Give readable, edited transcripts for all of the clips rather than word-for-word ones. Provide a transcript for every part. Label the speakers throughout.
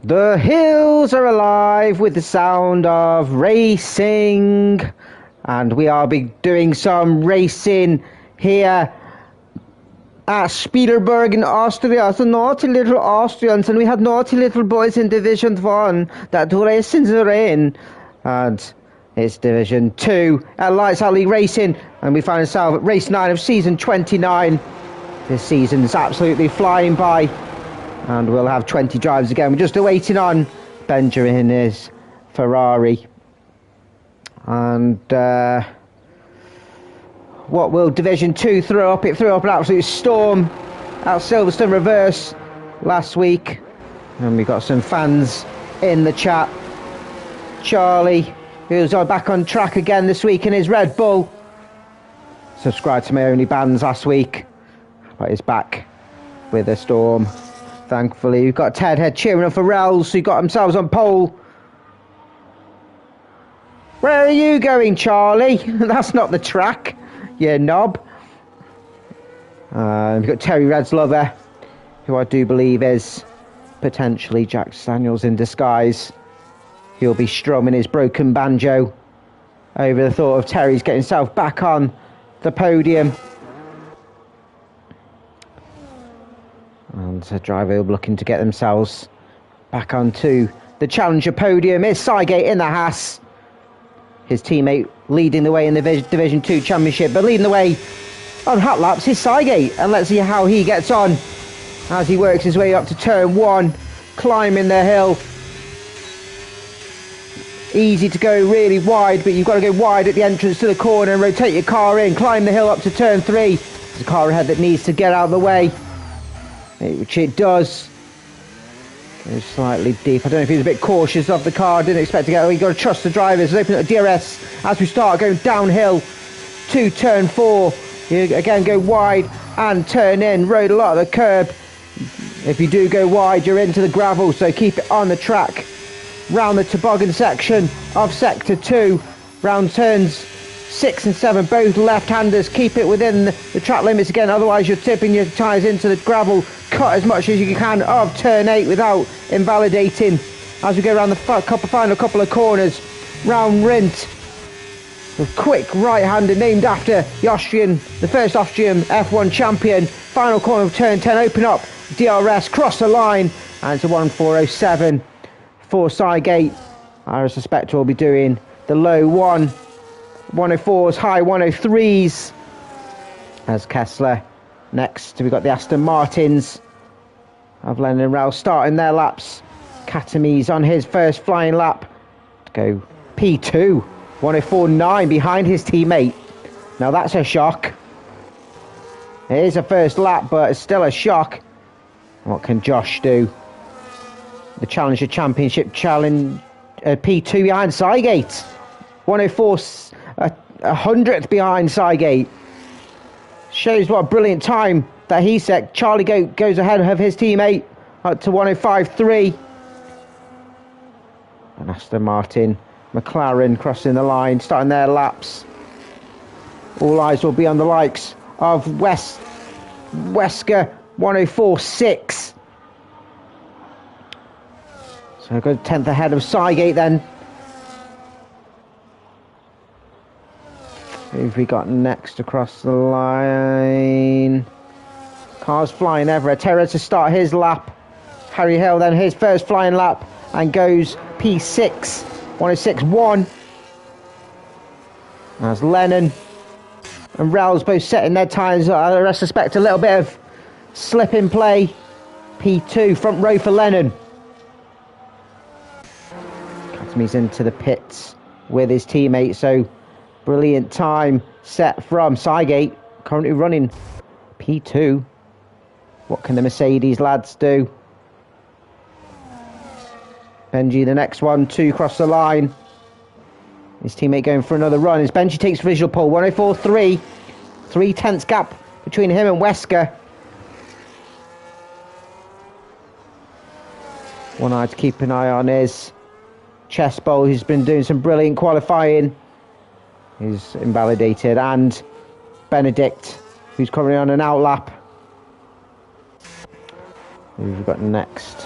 Speaker 1: The hills are alive with the sound of racing, and we are doing some racing here at Spielberg in Austria. So naughty little Austrians, and we had naughty little boys in Division 1 that do racing the rain, and it's Division 2 at Lights Out League Racing, and we find ourselves at race 9 of season 29. This season's absolutely flying by, and we'll have 20 drives again. We're just waiting on Benjamin his Ferrari. And what will Division 2 throw up? It threw up an absolute storm at Silverstone Reverse last week. And we got some fans in the chat. Charlie, who's back on track again this week in his Red Bull. Subscribed to my only bands last week, but he's back with a storm. Thankfully, we've got Ted Head cheering up for Rels, who got themselves on pole. Where are you going, Charlie? That's not the track, you knob. We've got Terry Red's lover, who I do believe is potentially Jack Daniels in disguise. He'll be strumming his broken banjo over the thought of Terry's getting himself back on the podium. And a driver looking to get themselves back onto the Challenger podium is Sygate in the Haas. His teammate leading the way in the Division 2 Championship, but leading the way on hot laps is Sygate. And let's see how he gets on as he works his way up to turn 1, climbing the hill. Easy to go really wide, but you've got to go wide at the entrance to the corner and rotate your car in. Climb the hill up to turn 3. There's a car ahead that needs to get out of the way, which it does. Goes slightly deep. I don't know if he's a bit cautious of the car. Didn't expect to get. You've got to trust the drivers. Open up DRS as we start going downhill to turn 4. You again go wide and turn in. Rode a lot of the curb. If you do go wide, you're into the gravel, so keep it on the track. Round the toboggan section of Sector 2. Round turns 6 and 7, both left-handers. Keep it within the track limits again, otherwise you're tipping your tyres into the gravel. Cut as much as you can of turn 8 without invalidating. As we go around the final couple of corners, round Rindt, a quick right-hander named after the first Austrian F1 champion. Final corner of turn 10, open up, DRS, cross the line, and it's a 1407 for Sygate. I suspect we'll be doing the low 104s, high 103s as Kessler. Next, we've got the Aston Martins of Lennon and Rowell starting their laps. Katamis on his first flying lap to go P2, 104.9 behind his teammate. Now that's a shock. It is a first lap, but it's still a shock. What can Josh do? The Challenger Championship challenge, P2 behind Sygate. 104, a 100th behind Sygate. Shows what a brilliant time that he set. Charlie goes ahead of his teammate up to 105.3. And Aston Martin, McLaren crossing the line, starting their laps. All eyes will be on the likes of Wesker, 104.6. So I go 10th ahead of Sygate then. Who've we got next across the line? Cars flying everywhere. Terry to start his lap. Harry Hill then his first flying lap and goes P6, 106.1. As Lennon and Rowell's both setting their times. I suspect a little bit of slip in play. P2, front row for Lennon. He's into the pits with his teammate, so brilliant time set from Sygate, currently running P2. What can the Mercedes lads do? Benji the next one to cross the line. His teammate going for another run as Benji takes visual pole, 104.3. 3/10 gap between him and Wesker. One eye to keep an eye on is Chess Bowl, who's been doing some brilliant qualifying. He's invalidated, and Benedict, who's currently on an outlap. Who we've got next?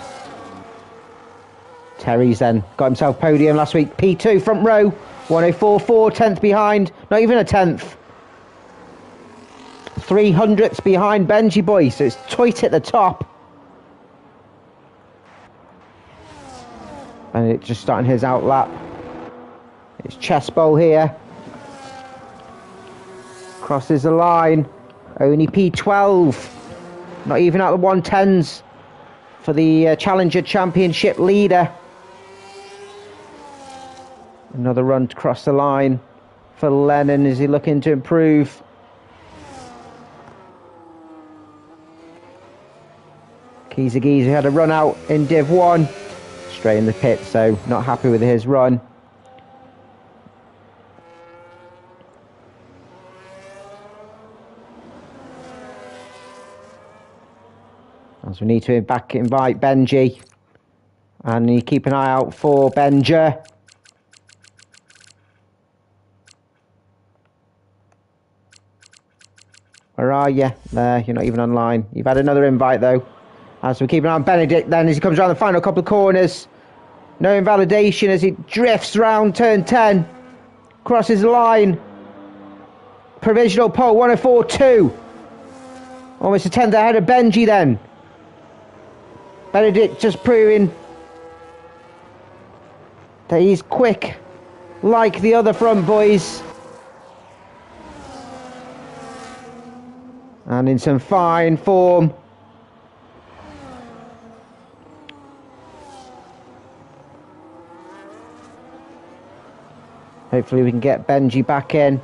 Speaker 1: Terry's then got himself podium last week. P2 front row, 104.4, 10th behind, not even a 10th. 300ths behind Benji boy, so it's tight at the top. And it's just starting his out lap. It's chest bowl here. Crosses the line. Only P12. Not even at the 110s for the Challenger Championship leader. Another run to cross the line for Lennon. Is he looking to improve? Geezer had a run out in Div 1. Straight in the pit, so not happy with his run. As we need to invite Benji. And you keep an eye out for Benja. Where are you? There, you're not even online. You've had another invite though. As we keep an eye on Benedict then as he comes around the final couple of corners. No invalidation as he drifts round turn 10. Crosses the line. Provisional pole 104.2. Almost a 10th ahead of Benji then. Benedict just proving that he's quick like the other front boys. And in some fine form. Hopefully we can get Benji back in.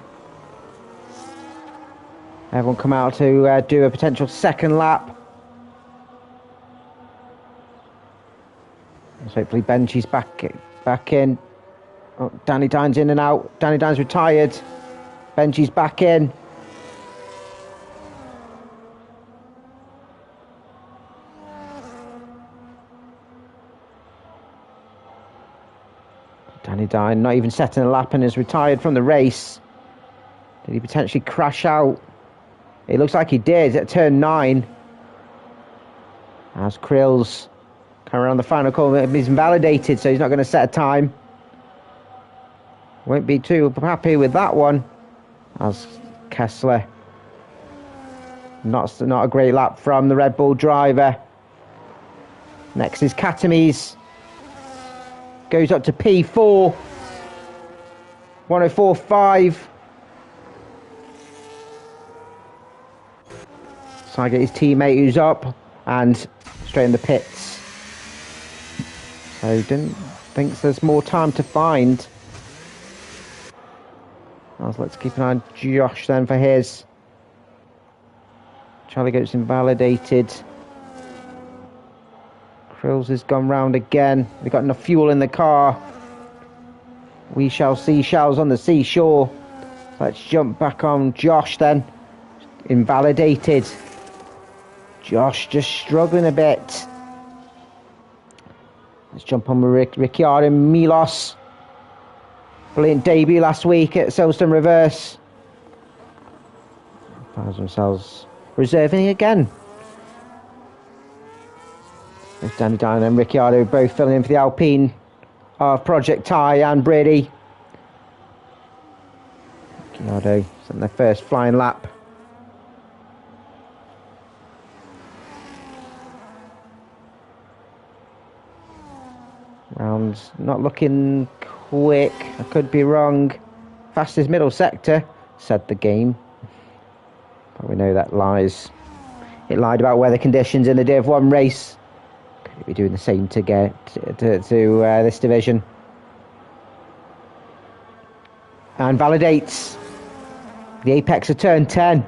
Speaker 1: Everyone come out to do a potential second lap. So hopefully Benji's back in. Oh, Danny Dine's in and out. Danny Dine's retired. Benji's back in. Danny Dine not even setting a lap and is retired from the race. Did he potentially crash out? It looks like he did at turn 9. As Krills coming around the final corner, he's invalidated, so he's not going to set a time. Won't be too happy with that one. As Kessler, not a great lap from the Red Bull driver. Next is Katamies. Goes up to P4. 104.5. So I get his teammate who's up and straight in the pits. So thinks there's more time to find. Let's keep an eye on Josh then for his. Charlie Goat's invalidated. Krills has gone round again. We've got enough fuel in the car. We shall see shells on the seashore. Let's jump back on Josh then. Invalidated. Josh just struggling a bit. Let's jump on with Ricciardo and Milos. Brilliant debut last week at Silverstone Reverse. Finds themselves reserving again. There's Danny Dine and Ricciardo both filling in for the Alpine of Project Ty and Brady. Ricciardo on their first flying lap. Rounds not looking quick. I could be wrong. Fastest middle sector, said the game. But we know that lies. It lied about weather conditions in the Div 1 race. Could be doing the same to get to this division. And validates the apex of turn 10.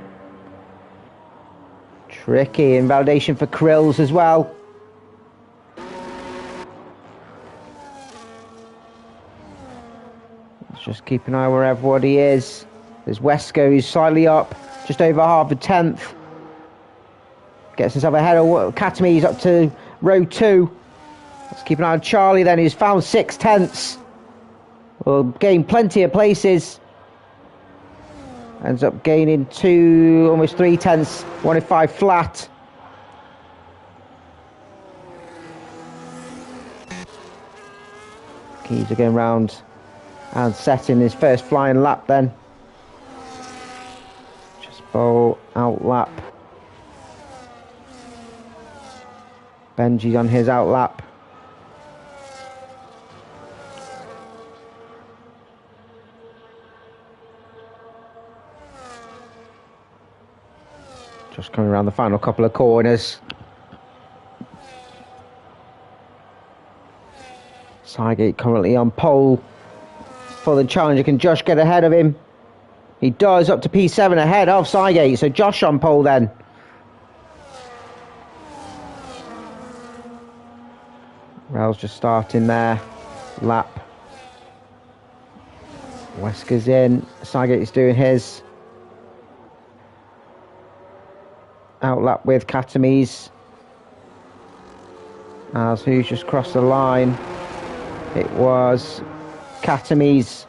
Speaker 1: Tricky invalidation for Krills as well. Let's just keep an eye where everybody is. There's Wesco who's slightly up, just over half a 10th. Gets himself ahead of Katami, he's up to row 2. Let's keep an eye on Charlie then, who's found 6/10. Will gain plenty of places. Ends up gaining almost 3/10, 105 flat. He's going round and setting his first flying lap then. Just bowl out lap. Benji's on his out lap. Just coming around the final couple of corners. Seigate currently on pole for the challenger. Can Josh get ahead of him? He does, up to P7 ahead of Seigate. So Josh on pole then. Rail's just starting there. Lap. Wesker's in. Seigate is doing his. Out lap with Katamise. As who's just crossed the line? It was Katamise.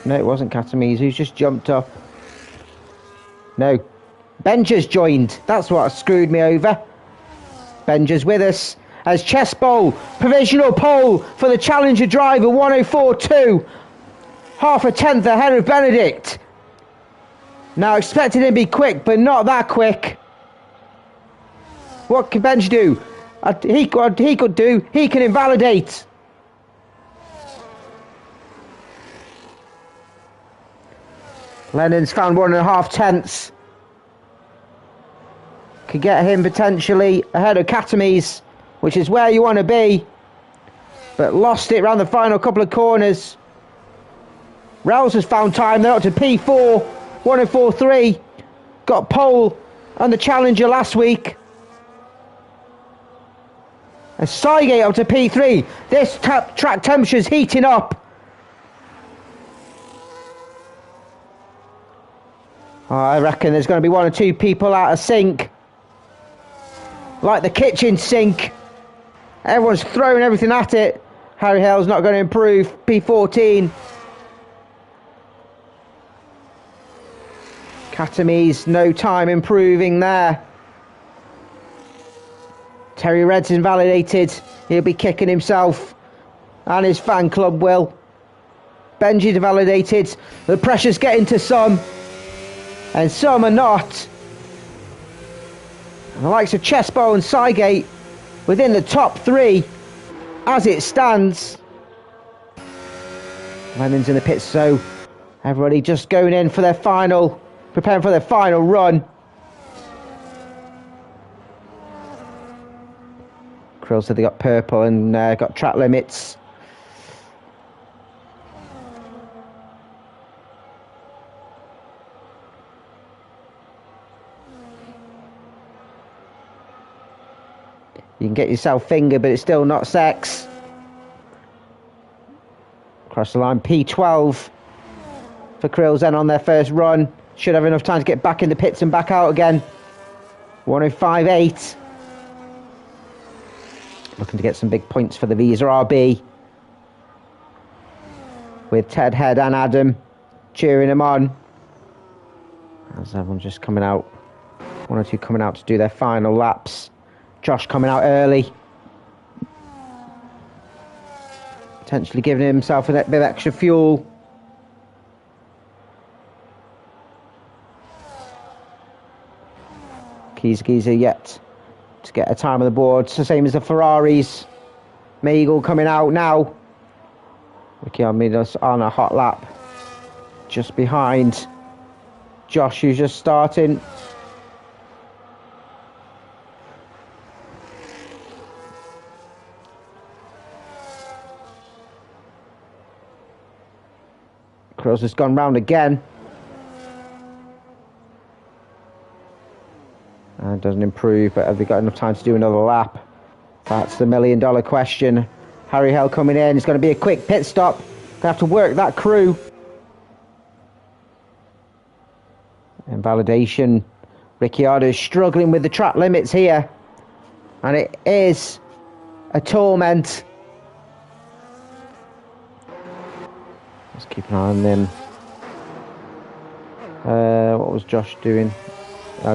Speaker 1: No, it wasn't Katamise. Who's just jumped up? No. Benja's joined. That's what screwed me over. Benja's with us. As chest bowl, provisional pole for the challenger driver, 104.2. Half a tenth ahead of Benedict. Now expected him to be quick, but not that quick. What can Benj do? He can invalidate. Lennon's found 1.5 tenths. Could get him potentially ahead of Katamise, which is where you want to be. But lost it around the final couple of corners. Rouse has found time. They're up to P4, 104.3. Got pole on the challenger last week. And Seigate up to P3. This track temperature's heating up. I reckon there's going to be 1 or 2 people out of sync. Like the kitchen sink. Everyone's throwing everything at it. Harry Hale's not going to improve. P14. Katamise, no time improving there. Terry Red's invalidated. He'll be kicking himself. And his fan club will. Benji's invalidated. The pressure's getting to some. And some are not. And the likes of Chespo and Seigate within the top 3 as it stands. Lennon's in the pits, so everybody just going in for their final, preparing for their final run. Krill said they got purple and got track limits. You can get yourself fingered, but it's still not sex. Across the line, P12 for Krills then on their first run. Should have enough time to get back in the pits and back out again. 105.8. Looking to get some big points for the Visa RB. With Ted Head and Adam cheering him on. As everyone's just coming out. 1 or 2 coming out to do their final laps. Josh coming out early. Potentially giving himself a bit of extra fuel. Geezer yet to get a time on the board. It's the same as the Ferraris. Meagle coming out now. Ricky Almeida's on a hot lap. Just behind Josh, who's just starting. Kroos has gone round again. And doesn't improve, but have they got enough time to do another lap? That's the $1 million question. Harry Hale coming in. It's going to be a quick pit stop. They have to work that crew. Invalidation. Ricciardo is struggling with the track limits here. And it is a torment. Let's keep an eye on them. What was Josh doing?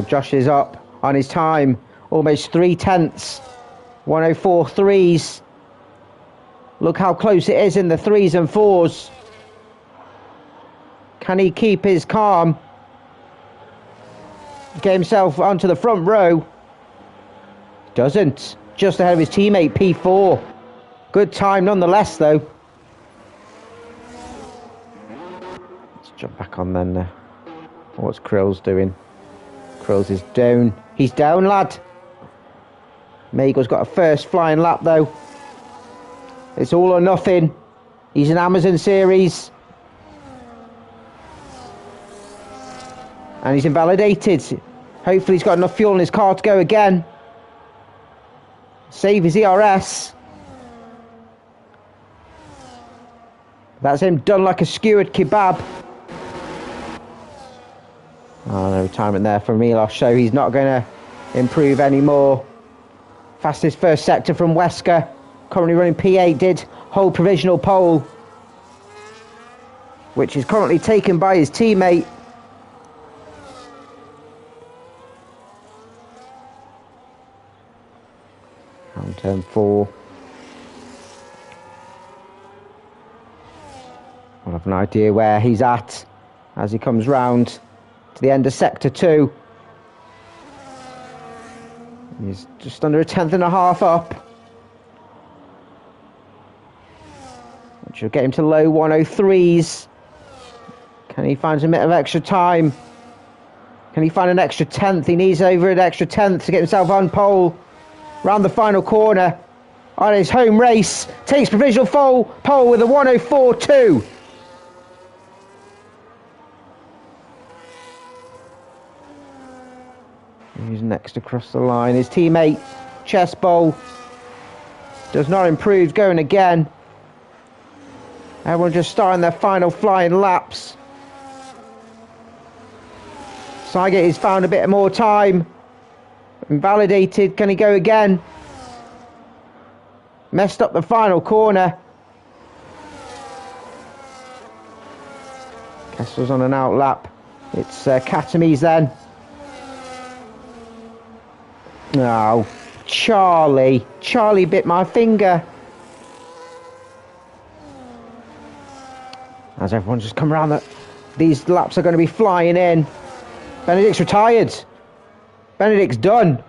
Speaker 1: Josh is up on his time. Almost 3 tenths. 104.3s. Look how close it is in the 3s and 4s. Can he keep his calm? Get himself onto the front row. Doesn't. Just ahead of his teammate, P4. Good time nonetheless, though. Let's jump back on then. What's Krill's doing? Krill's is down. He's down, lad. Magel's got a first flying lap, though. It's all or nothing. He's an Amazon series. And he's invalidated. Hopefully he's got enough fuel in his car to go again. Save his ERS. That's him done like a skewered kebab. Oh, no retirement there from Milos, so he's not going to improve anymore. Fastest first sector from Wesker. Currently running P8, did hold provisional pole, which is currently taken by his teammate. On turn 4. I'll have an idea where he's at as he comes round to the end of sector 2. He's just under a 10.5 up, which will get him to low 103s. Can he find a bit of extra time? Can he find an extra 10th? He needs over an extra 10th to get himself on pole. Round the final corner on his home race. Takes provisional pole with a 104.2. He's next across the line. His teammate, Chest Bowl, does not improve, going again. Everyone just starting their final flying laps. Seigate has found a bit more time. Invalidated. Can he go again? Messed up the final corner. Kessel's on an out lap. It's Katamis then. Oh, Charlie bit my finger. As everyone's just come around, these laps are going to be flying in. Benedict's retired. Benedict's done.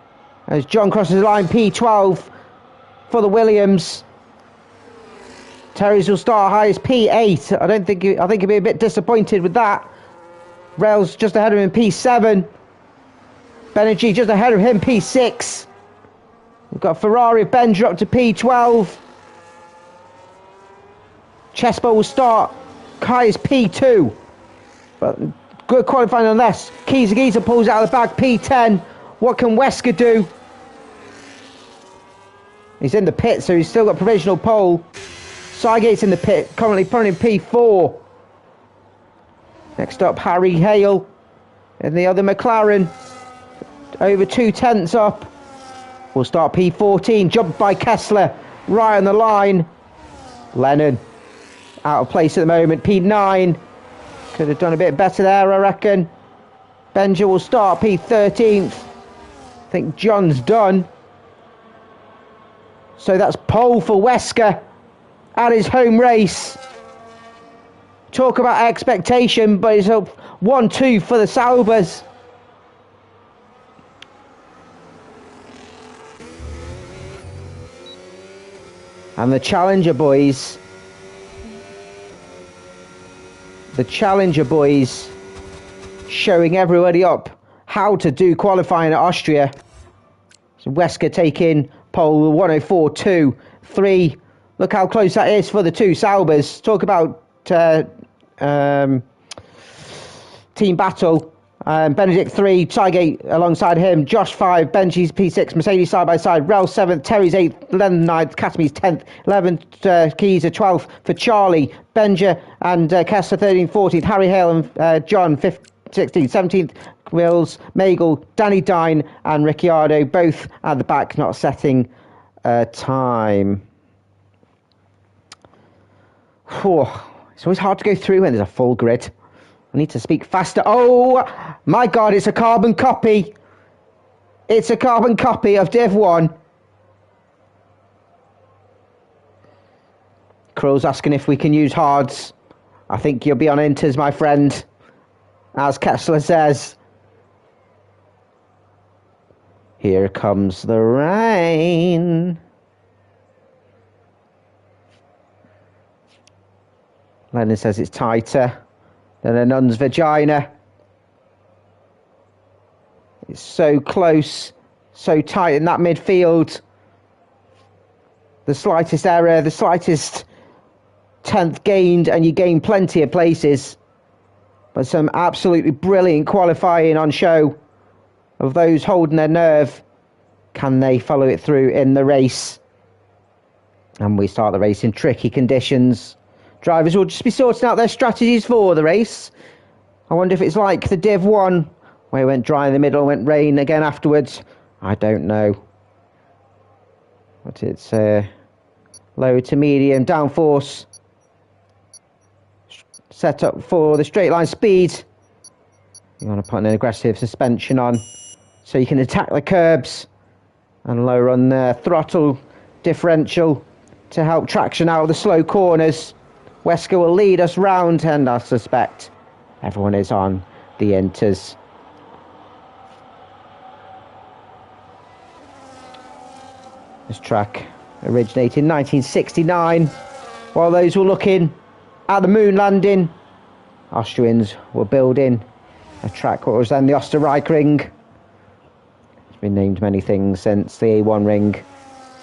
Speaker 1: As John crosses the line, P12 for the Williams. Terry's will start highest P8. I think he'll be a bit disappointed with that. Rails just ahead of him, P7. Benji just ahead of him, P6. We've got Ferrari of Benja up to P12. Chespo will start highest P2. But good qualifying unless Kizagiza pulls out of the bag, P10. What can Wesker do? He's in the pit, so he's still got provisional pole. Seigate's in the pit, currently running P4. Next up, Harry Hale in the other McLaren. Over 2/10 up. We'll start P14, jumped by Kessler, right on the line. Lennon, out of place at the moment, P9. Could have done a bit better there, I reckon. Benja will start P13th. I think John's done. So that's pole for Wesker at his home race. Talk about expectation, but it's a 1-2 for the Saubers. And the Challenger boys. The Challenger boys showing everybody up how to do qualifying at Austria. So Wesker taking pole 104.2.3. Look how close that is for the two Saubers. Talk about team battle. Benedict 3, Seigate alongside him, Josh 5, Benji's P6, Mercedes side by side, Rel 7th, Terry's 8th, Lennon 9th, Katami's 10th, 11th, Keys are 12th for Charlie, Benja and Kessler 13th, 14th, Harry Hale and John 15th, 16th, 17th, Wills, Magel, Danny Dine and Ricciardo, both at the back, not setting time. Whew. It's always hard to go through when there's a full grid. I need to speak faster. Oh my God, it's a carbon copy. It's a carbon copy of Div 1. Krill's asking if we can use hards. I think you'll be on inters, my friend, as Kessler says. Here comes the rain. Lennon says it's tighter than a nun's vagina. It's so close, so tight in that midfield. The slightest error, the slightest tenth gained, and you gain plenty of places. But some absolutely brilliant qualifying on show of those holding their nerve. Can they follow it through in the race? And we start the race in tricky conditions. Drivers will just be sorting out their strategies for the race. I wonder if it's like the Div 1, where it went dry in the middle, went rain again afterwards. I don't know. But it's low to medium downforce. Set up for the straight line speed. You want to put an aggressive suspension on so you can attack the curbs and lower on the throttle differential to help traction out of the slow corners. Wesker will lead us round, and I suspect everyone is on the inters. This track originated in 1969. While those were looking at the moon landing, Austrians were building a track what was then the Österreichring. It's been named many things since the A1 ring,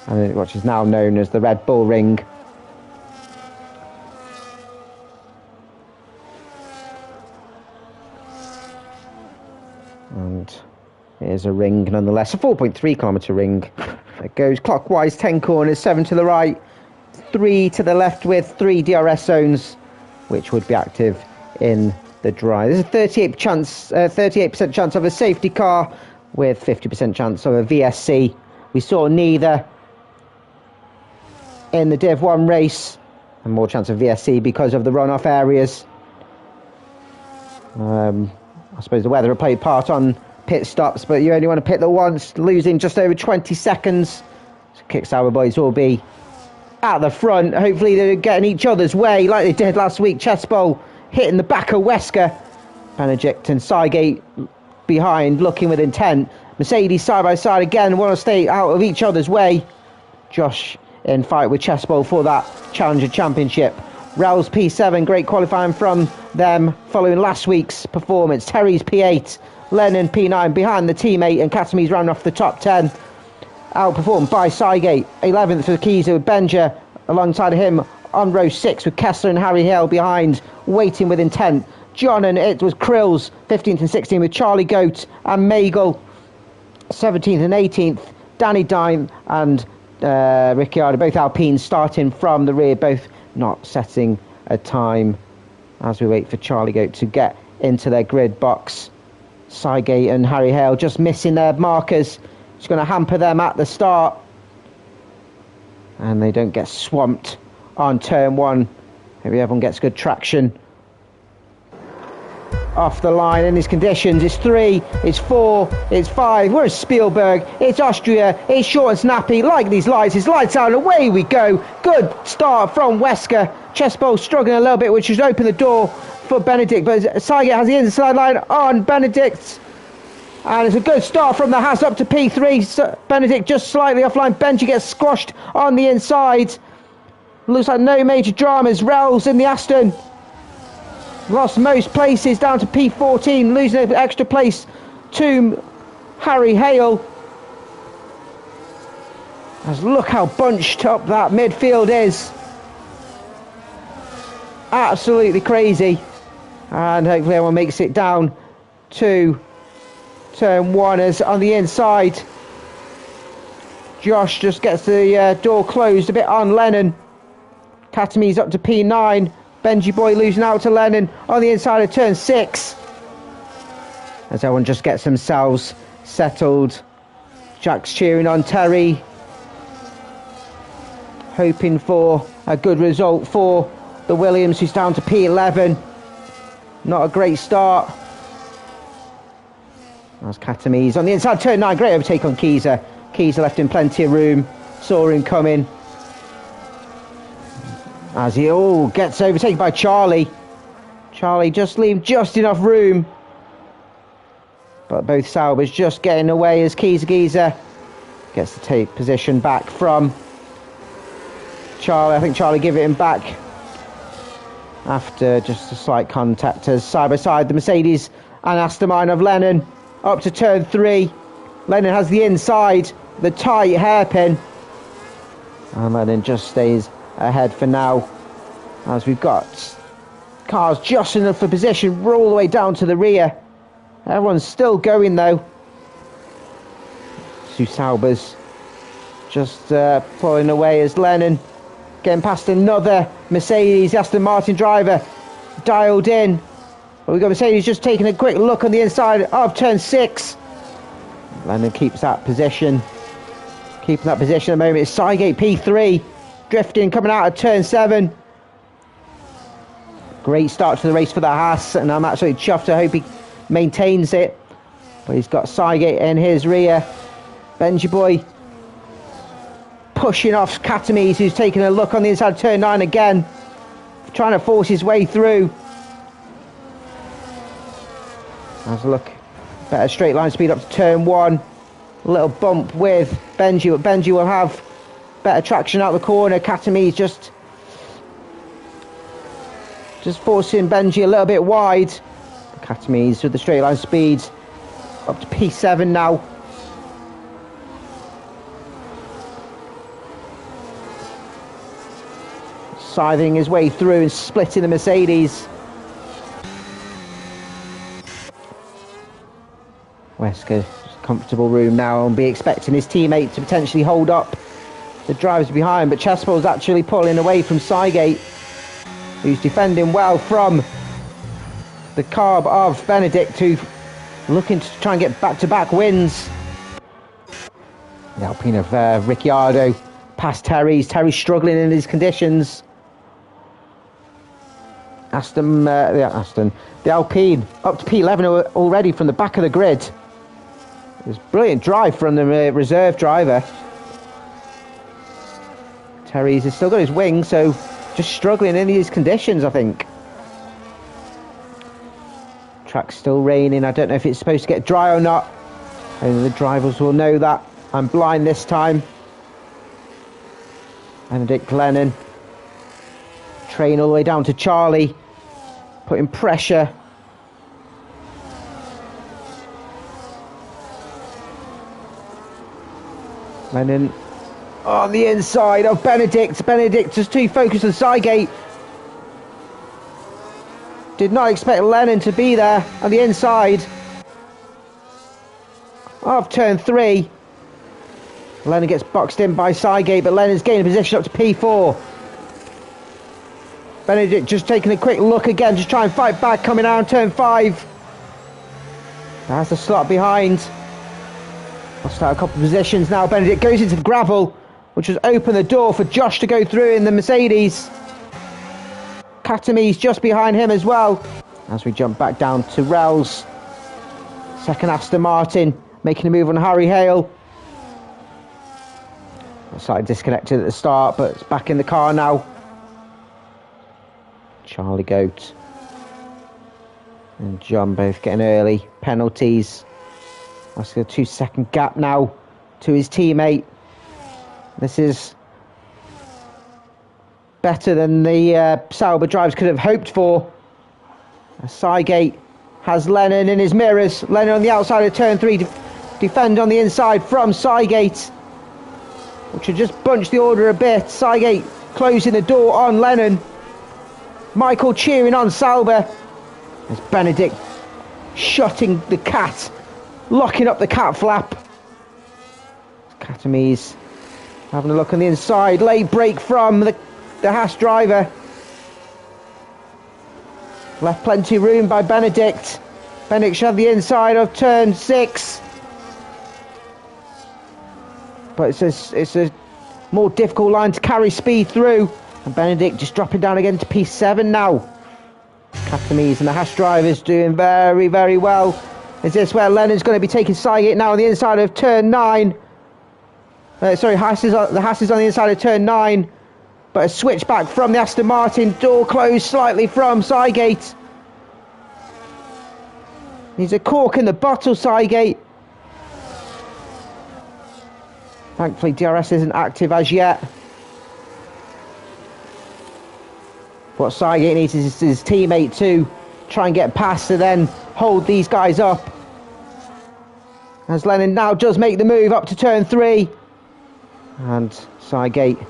Speaker 1: and what is now known as the Red Bull ring. And it is a ring nonetheless, a 4.3 kilometre ring. It goes clockwise, 10 corners, 7 to the right, 3 to the left, with 3 DRS zones, which would be active in the dry. There's a 38% chance of a safety car, with 50% chance of a VSC. We saw neither in the Div 1 race, and more chance of VSC because of the runoff areas. I suppose the weather will play a part on pit stops, but you only want to pit the once, losing just over 20 seconds. So Kicksauer boys will be at the front. Hopefully they're getting each other's way like they did last week. Chessbowl hitting the back of Wesker. Benedict and Sygate behind, looking with intent. Mercedes side by side again, want to stay out of each other's way. Josh in fight with Chessbowl for that Challenger Championship. Rels P7, great qualifying from them following last week's performance. Terry's P8, Lennon P9 behind the teammate, and Katamis round off the top 10. Outperformed by Sygate. 11th for Keyser with Benja alongside of him on row 6 with Kessler and Harry Hale behind, waiting with intent. John and it was Krills, 15th and 16th with Charlie Goat and Magel, 17th and 18th. Danny Dime and Ricciardo, both Alpines, starting from the rear, both not setting a time as we wait for Charlie Goat to get into their grid box. Sygate and Harry Hale just missing their markers. It's going to hamper them at the start, and they don't get swamped on turn 1. Maybe everyone gets good traction off the line in these conditions. It's 3, it's 4, it's 5. We're at Spielberg, it's Austria, it's short and snappy. Like these lights, it's lights out and away we go. Good start from Wesker. Chessbowl struggling a little bit, which has opened the door for Benedict, but Sygate has the inside line on Benedict, and it's a good start from the Haas up to P3. So Benedict just slightly offline. Benji gets squashed on the inside. Looks like no major dramas. Rels in the Aston lost most places down to P14, losing an extra place to Harry Hale. As look how bunched up that midfield is. Absolutely crazy. And hopefully everyone makes it down to turn 1 as on the inside. Josh just gets the door closed a bit on Lennon. Katamis up to P9. Benji boy losing out to Lennon on the inside of turn 6. As everyone just gets themselves settled. Jack's cheering on Terry, hoping for a good result for the Williams, who's down to P11. Not a great start. That's Katamis on the inside, turn 9, great overtake on Keyser. Keyser left him plenty of room, saw him coming. As he gets overtaken by Charlie. Charlie just leaving just enough room. But both Saubers just getting away as Kieser gets to take position back from Charlie. I think Charlie gave it him back after just a slight contact as side by side the Mercedes and Aston Martin of Lennon up to turn 3. Lennon has the inside, the tight hairpin, and Lennon just stays ahead for now as we've got cars just enough for position. We're all the way down to the rear. Everyone's still going though. Two Saubers just pulling away as Lennon getting past another Mercedes Aston Martin driver dialed in. But we've got Mercedes just taking a quick look on the inside of turn 6. Lennon keeps that position. Keeping that position at the moment. It's Cygate P3 drifting coming out of turn 7. Great start to the race for the Haas, and I'm absolutely chuffed. I hope he maintains it. But he's got Cygate in his rear. Benji Boy pushing off Katamise, who's taking a look on the inside of turn 9 again, trying to force his way through. Has a look. Better straight line speed up to turn 1. A little bump with Benji, but Benji will have better traction out the corner. Katamise just forcing Benji a little bit wide. Katamise with the straight line speed up to P7 now. Scything his way through and splitting the Mercedes. Wesker, comfortable room now, and be expecting his teammate to potentially hold up the drivers behind, but Chespol's actually pulling away from Cygate, who's defending well from the carb of Benedict, who looking to try and get back-to-back wins. The Alpine of Ricciardo past Terry's struggling in these conditions. The Alpine up to P11 already from the back of the grid. It was a brilliant drive from the reserve driver. Terry's has still got his wings, so just struggling in these conditions, I think. Track's still raining. I don't know if it's supposed to get dry or not. Only the drivers will know that. I'm blind this time. Benedict Lennon. Train all the way down to Charlie. Putting pressure. Lennon on the inside of Benedict. Benedict just too focused on Cygate. Did not expect Lennon to be there on the inside of turn 3. Lennon gets boxed in by Cygate, but Lennon's gaining position up to P4. Benedict just taking a quick look again, just try and fight back, coming out on turn 5. That's the slot behind. Lost out a couple of positions now. Benedict goes into the gravel, which has opened the door for Josh to go through in the Mercedes. Katamise just behind him as well. As we jump back down to Rels. Second Aston Martin making a move on Harry Hale. Slightly disconnected at the start, but it's back in the car now. Charlie Goat and John both getting early penalties. That's a 2-second gap now to his teammate. This is better than the Sauber drivers could have hoped for. Cygate has Lennon in his mirrors. Lennon on the outside of turn 3 to defend on the inside from Cygate, which would just bunch the order a bit. Cygate closing the door on Lennon. Michael cheering on Sauber as Benedict shutting the cat, locking up the cat flap. Katamise having a look on the inside. Late break from the Haas driver. Left plenty of room by Benedict. Benedict should have the inside of turn 6. But it's a more difficult line to carry speed through. And Benedict just dropping down again to P7 now. Katamise and the Haas drivers doing very, very well. Is this where Lennon's going to be taking Cygate now on the inside of turn 9? The Haas is on the inside of turn 9. But a switchback from the Aston Martin. Door closed slightly from Cygate. He's a cork in the bottle, Cygate. Thankfully, DRS isn't active as yet. What Cygate needs is his teammate to try and get past to then hold these guys up. As Lennon now does make the move up to turn 3. And Cygate,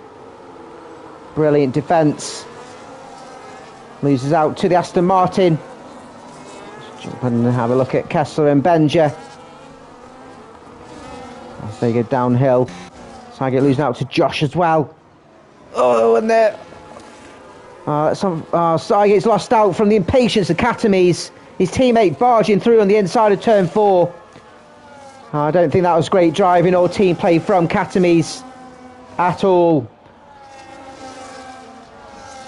Speaker 1: brilliant defence. Loses out to the Aston Martin. Let's jump and have a look at Kessler and Benja. As they go downhill. Cygate losing out to Josh as well. Oh, and there. Cygate's lost out from the impatience of Katames. His teammate barging through on the inside of turn 4. I don't think that was great driving or team play from Katames at all.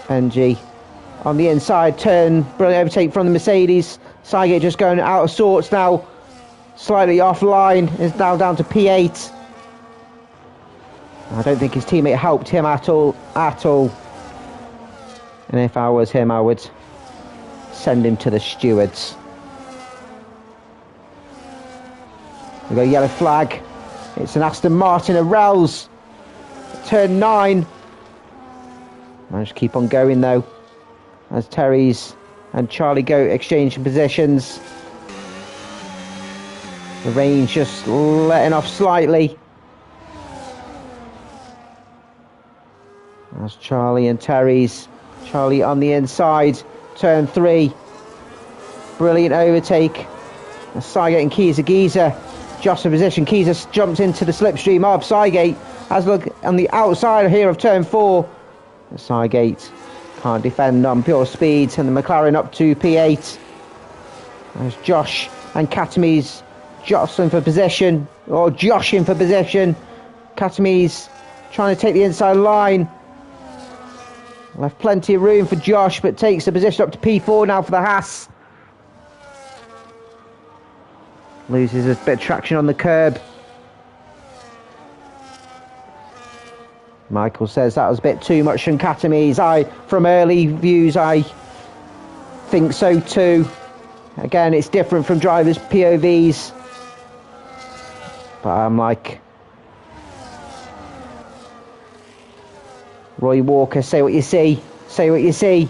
Speaker 1: Benji on the inside turn, brilliant overtake from the Mercedes. Cygate just going out of sorts now, slightly offline, is now down to P8. I don't think his teammate helped him at all. And if I was him, I would send him to the stewards. We got a yellow flag. It's an Aston Martin, a Rels. Turn 9. Managed to keep on going though, as Terry's and Charlie go exchanging positions. The range just letting off slightly. As Charlie and Terry's. Charlie on the inside, turn 3. Brilliant overtake. Cygate and Kiza. Just in position. Kiza jumps into the slipstream of Cygate. Has a look on the outside here of turn 4. Cygate can't defend on pure speed, and the McLaren up to P8. There's Josh and Katames jostling for position, or joshing for position. Katames trying to take the inside line. Left plenty of room for Josh, but takes the position up to P4 now for the Haas. Loses a bit of traction on the curb. Michael says that was a bit too much from Katames. From early views, I think so too. Again, it's different from drivers' POVs. But I'm like, Roy Walker, say what you see. Say what you see.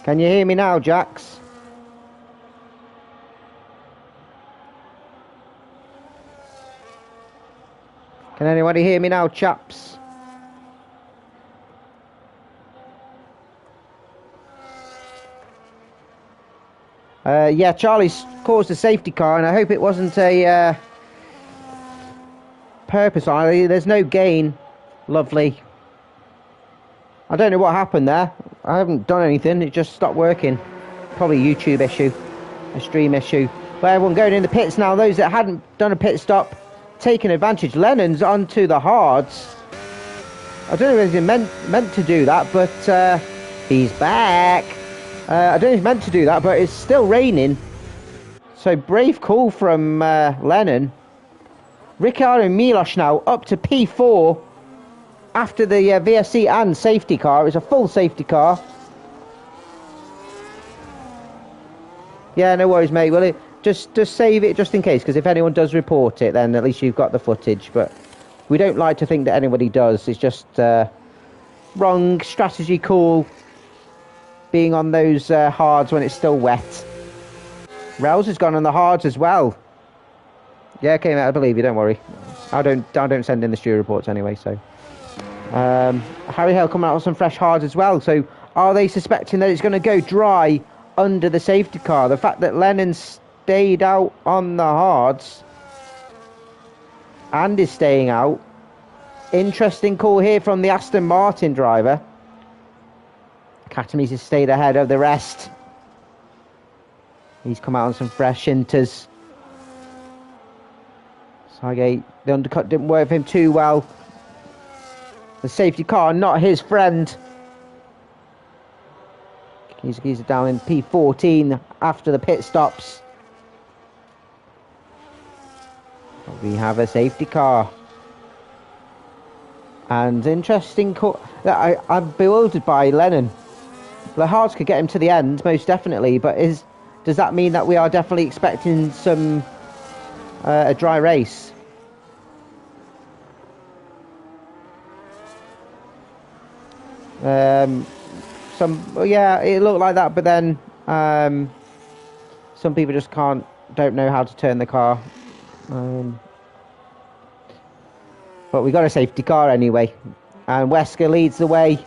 Speaker 1: Can you hear me now, Jax? Can anybody hear me now, chaps? Yeah, Charlie's caused a safety car, and I hope it wasn't a purpose. There's no gain. Lovely. I don't know what happened there. I haven't done anything. It just stopped working. Probably a YouTube issue, a stream issue. But everyone going in the pits now. Those that hadn't done a pit stop, taking advantage. Lennon's onto the hards. I don't know if he's meant to do that, but he's back. I don't know if he's meant to do that, but it's still raining. So brave call from Lennon. Ricciardo and Milos now up to P4 after the VSC and safety car. It was a full safety car. Yeah, no worries, mate. Well, just save it just in case, because if anyone does report it, then at least you've got the footage. But we don't like to think that anybody does. It's just wrong strategy call being on those hards when it's still wet. Rels has gone on the hards as well. Yeah, came out, I believe you, don't worry. I don't send in the stew reports anyway, so. Harry Hale coming out with some fresh hards as well. So are they suspecting that it's going to go dry under the safety car? The fact that Lennon stayed out on the hards and is staying out. Interesting call here from the Aston Martin driver. Katamis has stayed ahead of the rest. He's come out on some fresh inters. Sargate, the undercut didn't work for him too well. The safety car, not his friend. He's down in P14 after the pit stops. But we have a safety car. And interesting call. I'm bewildered by Lennon. The hards could get him to the end, most definitely. But does that mean that we are definitely expecting some a dry race? Yeah, it looked like that, but then some people just don't know how to turn the car. But we got a safety car anyway, and Wesker leads the way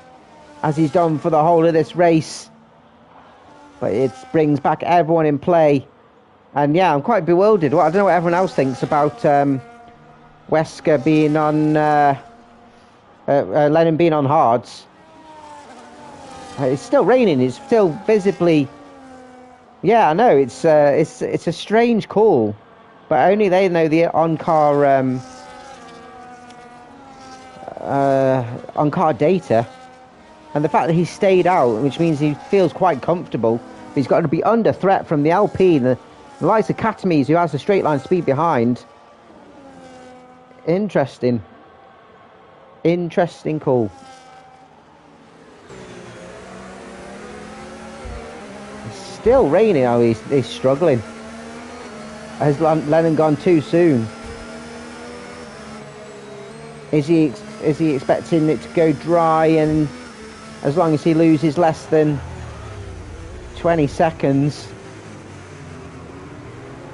Speaker 1: as he's done for the whole of this race. But it brings back everyone in play, and yeah, I'm quite bewildered. Well, I don't know what everyone else thinks about Wesker being on Lennon being on hards. It's still raining. It's still visibly. Yeah, I know. It's a strange call, but only they know the on-car on-car data, and the fact that he stayed out, which means he feels quite comfortable. But he's got to be under threat from the LP, the likes of Katamis, who has the straight line speed behind. Interesting call. Still raining. Oh, he's struggling. Has Lennon gone too soon? Is he expecting it to go dry, and as long as he loses less than 20 seconds,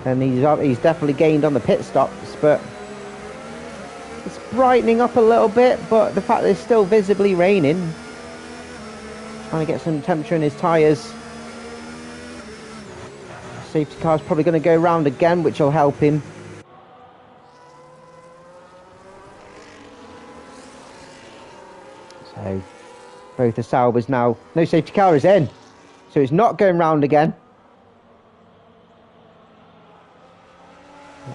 Speaker 1: then he's definitely gained on the pit stops? But it's brightening up a little bit, but the fact that it's still visibly raining, trying to get some temperature in his tyres. Safety car's probably going to go round again, which will help him. So both the Saubers now. No safety car is in, so it's not going round again.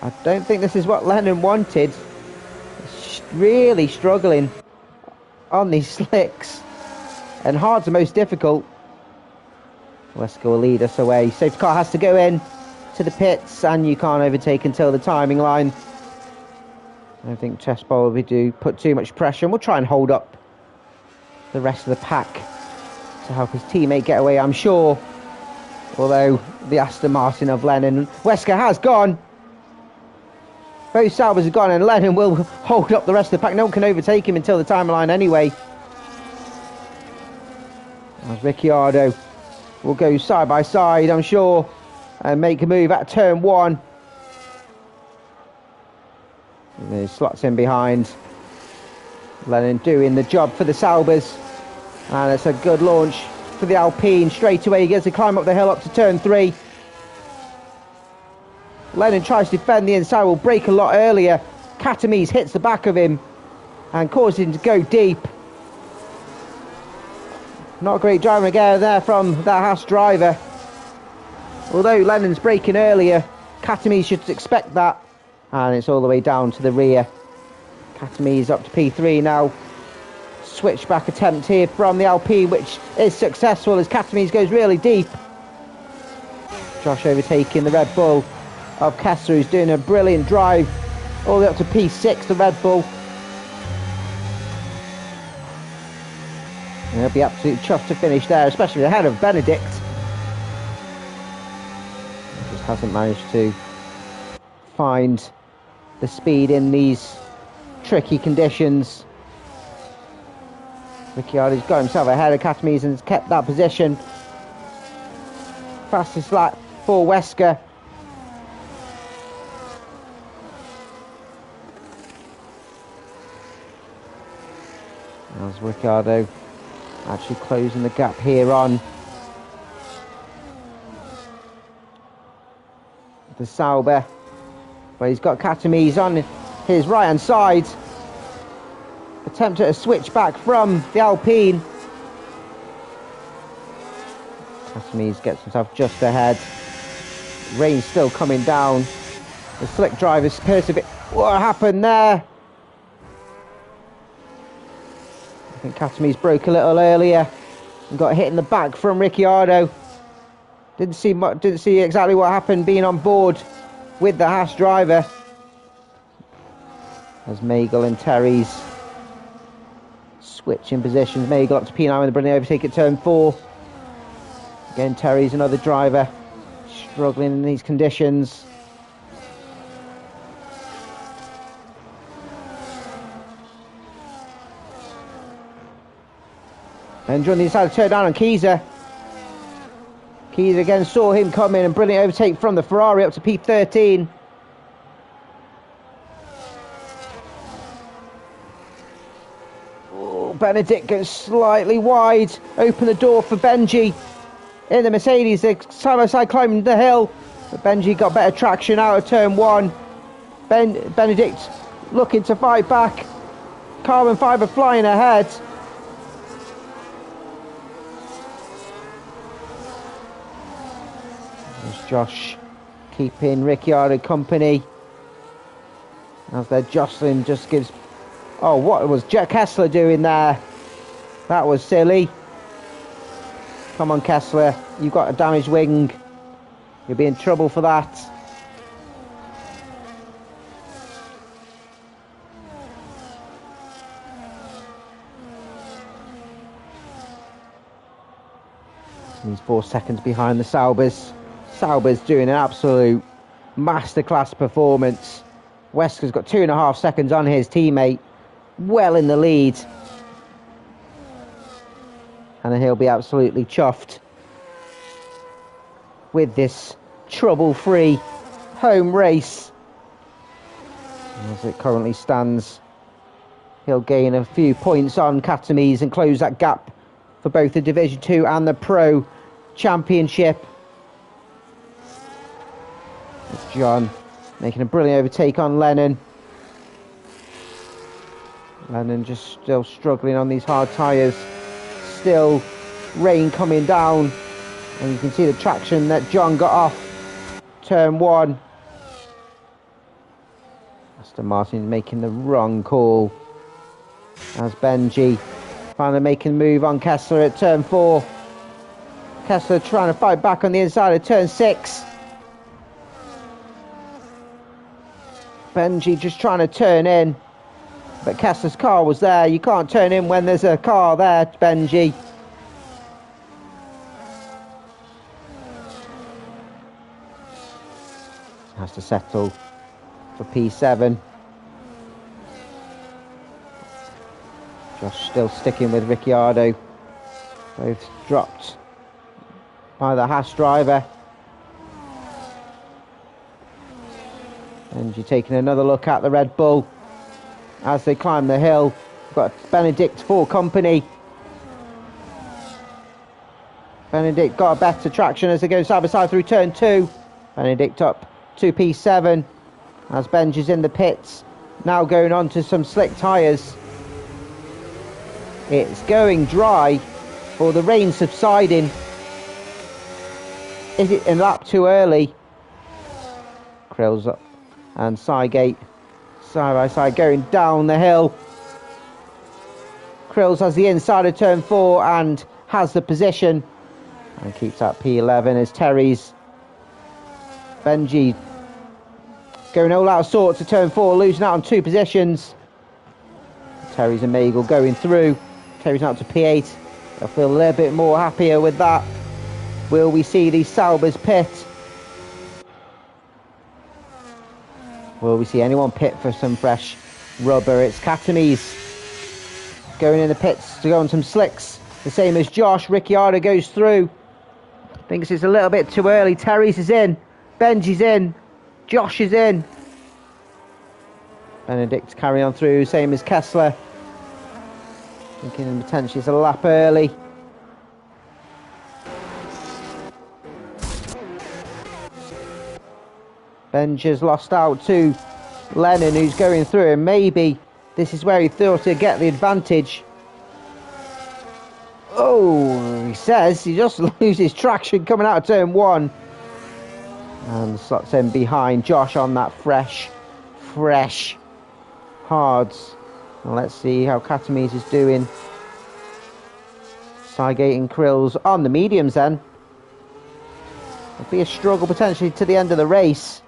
Speaker 1: I don't think this is what Lennon wanted. He's really struggling on these slicks, and hard's the most difficult. Wesker will lead us away. Safety car has to go in to the pits, and you can't overtake until the timing line. I don't think Chessbowl will do put too much pressure, and we'll try and hold up the rest of the pack to help his teammate get away, I'm sure. Although the Aston Martin of Lennon, Wesker has gone. Both Saubers have gone, and Lennon will hold up the rest of the pack. No one can overtake him until the timing line anyway. As Ricciardo will go side by side, I'm sure, and make a move at turn 1. And he slots in behind. Lennon doing the job for the Saubers, and it's a good launch for the Alpine. Straight away he gets to climb up the hill up to turn 3. Lennon tries to defend the inside, will break a lot earlier. Katamise hits the back of him and causes him to go deep. Not a great driving again there from that Haas driver. Although Lennon's braking earlier, Katamise should expect that. And it's all the way down to the rear. Katamise up to P3 now. Switchback attempt here from the Alpine, which is successful as Katamise goes really deep. Josh overtaking the Red Bull of Kessler, who's doing a brilliant drive all the way up to P6, the Red Bull. And he'll be absolutely chuffed to finish there, especially ahead of Benedict. He just hasn't managed to find the speed in these tricky conditions. Ricciardo's got himself ahead of Katamise and has kept that position. Fastest lap for Wesker. As Ricciardo actually closing the gap here on the Sauber, but he's got Katamise on his right hand side. Attempt at a switch back from the Alpine. Katamise gets himself just ahead. Rain's still coming down. The slick drivers persevere. What happened there? I think Katamise broke a little earlier and got hit in the back from Ricciardo. Didn't see exactly what happened being on board with the Haas driver. As Magel and Terry's switching positions. Magel up to P9 with a brilliant overtake at turn 4. Again, Terry's another driver struggling in these conditions. And John decided to turn down on Kieser. Kieser again saw him coming and brilliant overtake from the Ferrari up to P13. Oh, Benedict goes slightly wide. Open the door for Benji. In the Mercedes, they're side by side climbing the hill. But Benji got better traction out of turn 1. Benedict looking to fight back. Carbon fibre flying ahead. Josh keeping Ricciardo company as they're jostling. Just gives... Oh, what was Jack Kessler doing there? That was silly. Come on, Kessler, you've got a damaged wing. You'll be in trouble for that. He's 4 seconds behind the Saubers. Sauber's doing an absolute masterclass performance. Wesker's got 2.5 seconds on his teammate, well in the lead. And he'll be absolutely chuffed with this trouble-free home race. As it currently stands, he'll gain a few points on Katamise and close that gap for both the Division 2 and the Pro Championship. John making a brilliant overtake on Lennon. Lennon just still struggling on these hard tyres. Still rain coming down. And you can see the traction that John got off turn 1. Aston Martin making the wrong call. As Benji finally making a move on Kessler at turn 4. Kessler trying to fight back on the inside of turn 6. Benji just trying to turn in, but Kessler's car was there. You can't turn in when there's a car there, Benji. Has to settle for P7. Josh still sticking with Ricciardo. Both dropped by the Haas driver. And you're taking another look at the Red Bull as they climb the hill. Got Benedict for company. Benedict got a better traction as they go side by side through turn 2. Benedict up to P7 as Benj is in the pits. Now going on to some slick tyres. It's going dry for the rain subsiding. Is it a lap too early? Krills up and Sygate side by side going down the hill. Krills has the inside of turn 4 and has the position and keeps that P11 as Terry's Benji going all out of sorts to turn 4, losing out on 2 positions. Terry's and Magel going through. Terry's out to P8. I feel a little bit more happier with that. Will we see the Saubers pit? Will we see anyone pit for some fresh rubber? It's Katamies going in the pits to go on some slicks. The same as Josh. Ricciardo goes through. Thinks it's a little bit too early. Terry's is in. Benji's in. Josh is in. Benedict's carry on through. Same as Kessler. Thinking potentially it's a lap early. Benj has lost out to Lennon, who's going through, and maybe this is where he thought he'd get the advantage. Oh, he says he just loses traction coming out of turn 1 and slots in behind Josh on that fresh hards. Well, let's see how Katamies is doing. Sygate and Krills on the mediums then. It'll be a struggle potentially to the end of the race,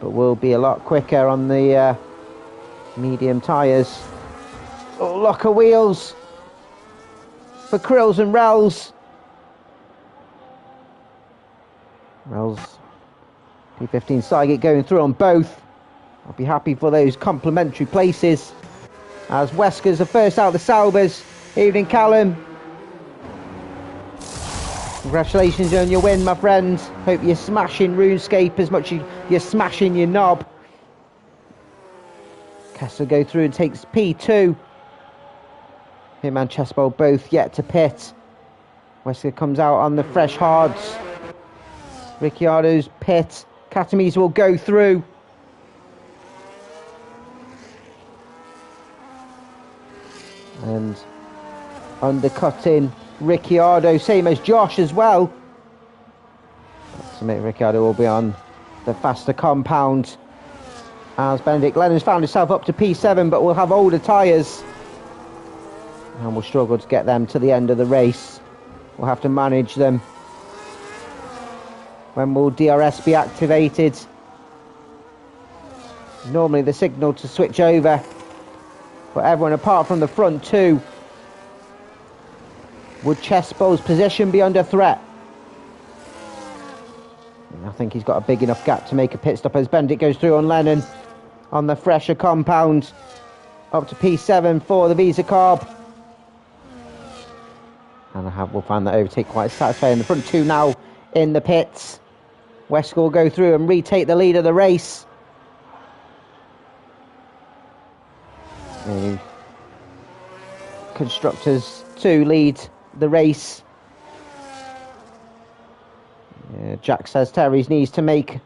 Speaker 1: but we'll be a lot quicker on the medium tyres. Oh, locker wheels for Krills and Rels. Rels P15 Sygate going through on both. I'll be happy for those complimentary places. As Wesker's the first out of the Saubers. Evening, Callum. Congratulations on your win, my friend. Hope you're smashing RuneScape as much as you're smashing your knob. Kessler go through and takes P2. Him and Chessbowl both yet to pit. Wesker comes out on the fresh hards. Ricciardo's pit. Katamies will go through. And undercutting Ricciardo, same as Josh as well. Ricciardo will be on the faster compound as Benedict Lennon's found himself up to P7, but will have older tyres and will struggle to get them to the end of the race. We'll have to manage them. When will DRS be activated? Normally the signal to switch over for everyone apart from the front 2. Would Chessbow's position be under threat? I think he's got a big enough gap to make a pit stop as Benedict goes through on Lennon on the fresher compound. Up to P7 for the Visa Carb. And we'll find that overtake quite satisfying. The front 2 now in the pits. Wesker will go through and retake the lead of the race. Constructors 2 lead the race. Jack says Terry's needs to make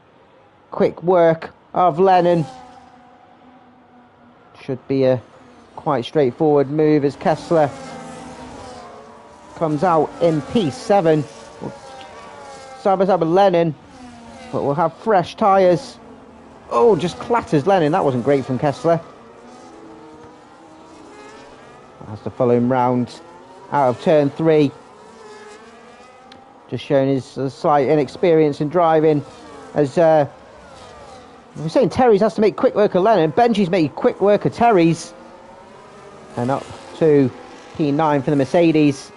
Speaker 1: quick work of Lennon. Should be a quite straightforward move as Kessler comes out in P7. Side by side with Lennon, but we'll have fresh tyres. Oh, just clatters Lennon. That wasn't great from Kessler. Has to follow him round out of turn 3. Just showing his slight inexperience in driving. As we're saying, Terry's has to make quick work of Lennon. Benji's making quick work of Terry's. And up to P9 for the Mercedes.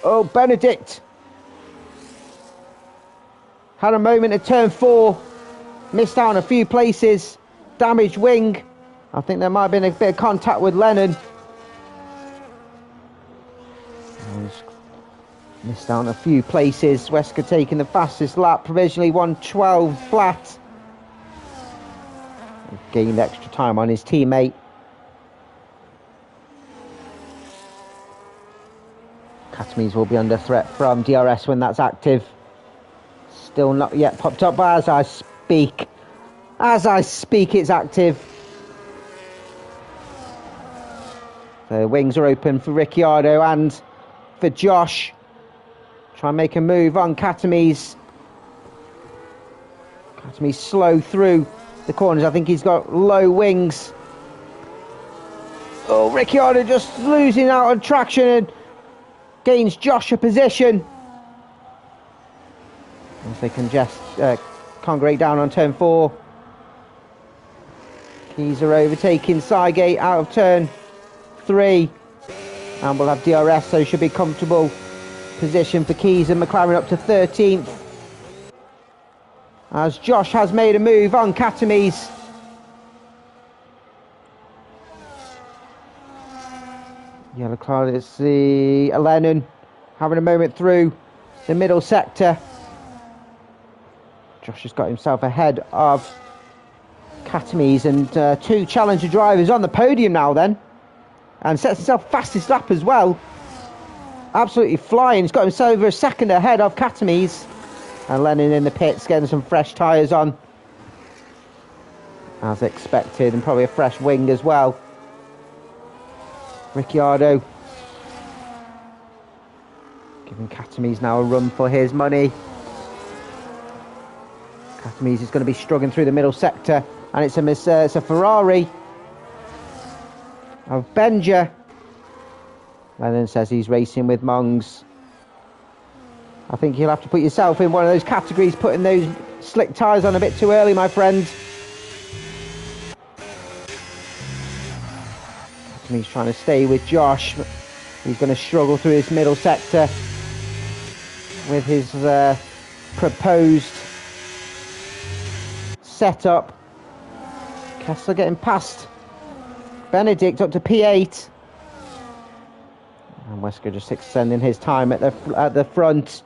Speaker 1: Oh, Benedict had a moment at turn 4. Missed out on a few places. Damaged wing. I think there might have been a bit of contact with Lennon. He's Missed out on a few places. Wesker taking the fastest lap, provisionally 1:12 flat. Gained extra time on his teammate. Katames will be under threat from DRS when that's active. Still not yet popped up, but as I speak it's active. The wings are open for Ricciardo and for Josh. Try and make a move on Katames. Katames slow through the corners. I think he's got low wings. Oh, Ricciardo just losing out on traction and gains Josh a position. As they congregate down on turn 4. Keys are overtaking Sygate out of turn 3. And we'll have DRS, so should be comfortable position for Keys and McLaren up to 13th. As Josh has made a move on Katames. Yellow cloud, it's the Lennon having a moment through the middle sector. Josh has got himself ahead of Katames and 2 challenger drivers on the podium now then. And sets himself fastest lap as well. Absolutely flying. He's got himself over a second ahead of Katames. And Lennon in the pits getting some fresh tyres on. As expected, and probably a fresh wing as well. Ricciardo giving Katames now a run for his money. Katames is going to be struggling through the middle sector, and it's a Ferrari of Benja. Lennon says he's racing with Mongs. I think you'll have to put yourself in one of those categories, putting those slick tyres on a bit too early, my friend. He's trying to stay with Josh. He's going to struggle through his middle sector with his proposed setup. Kessler getting past Benedict up to P8. And Wesker just extending his time at the front.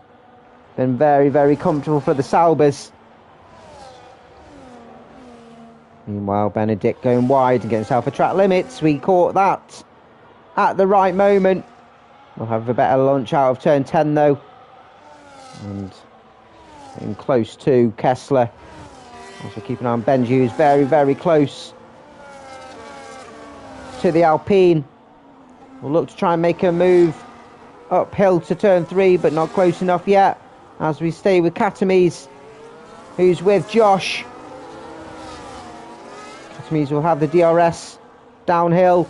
Speaker 1: Been very, very comfortable for the Saubers. Meanwhile, Benedict going wide and getting himself a track limits. We caught that at the right moment. We'll have a better launch out of turn 10 though. And getting close to Kessler. Also keeping an eye on Benji, who's very, very close to the Alpine. We'll look to try and make a move uphill to turn 3, but not close enough yet. As we stay with Katames, who's with Josh. Katames will have the DRS downhill.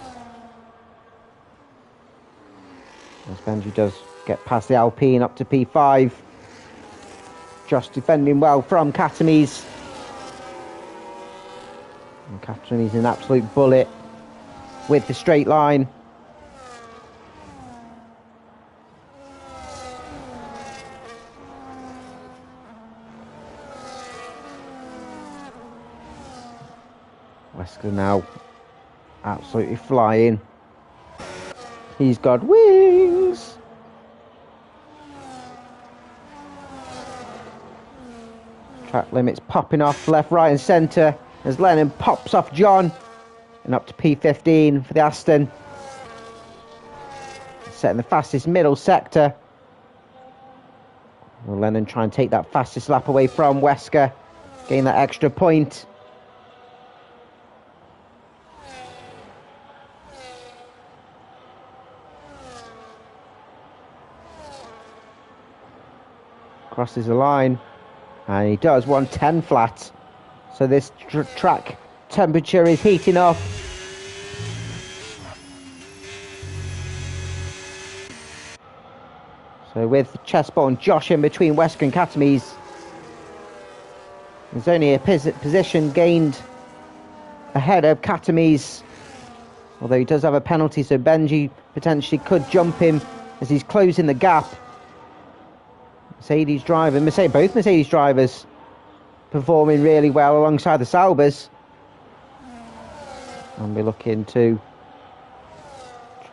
Speaker 1: As Benji does get past the Alpine up to P5. Josh defending well from Katames. And Katames an absolute bullet with the straight line. Wesker now absolutely flying. He's got wings. Track limits popping off left, right and centre as Lennon pops off John. And up to P15 for the Aston. Setting the fastest middle sector. Will Lennon try and take that fastest lap away from Wesker. Gain that extra point. Crosses the line, and he does 110 flat. So this track temperature is heating up. So with Chesbot and Josh in between Wesker and Katames, there's only a position gained ahead of Katames, although he does have a penalty, so Benji potentially could jump him as he's closing the gap. Both Mercedes drivers performing really well alongside the Saubers. And we're looking to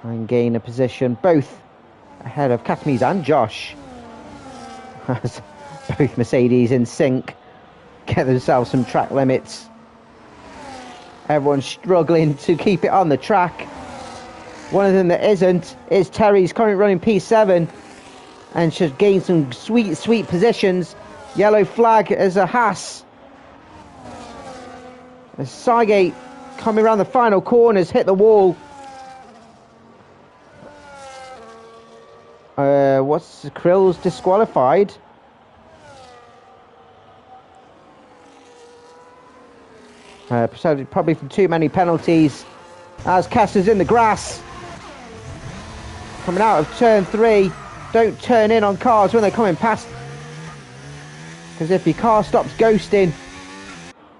Speaker 1: try and gain a position both ahead of Katames and Josh. As both Mercedes in sync, get themselves some track limits. Everyone's struggling to keep it on the track. One of them that isn't is Terry's currently running P7 and should gain some sweet positions. Yellow flag as a Haas. As Seigate coming around the final corners, hit the wall. What's Krill's disqualified? Probably from too many penalties. As Kessler's in the grass. Coming out of turn 3. Don't turn in on cars when they're coming past. Because if your car stops ghosting,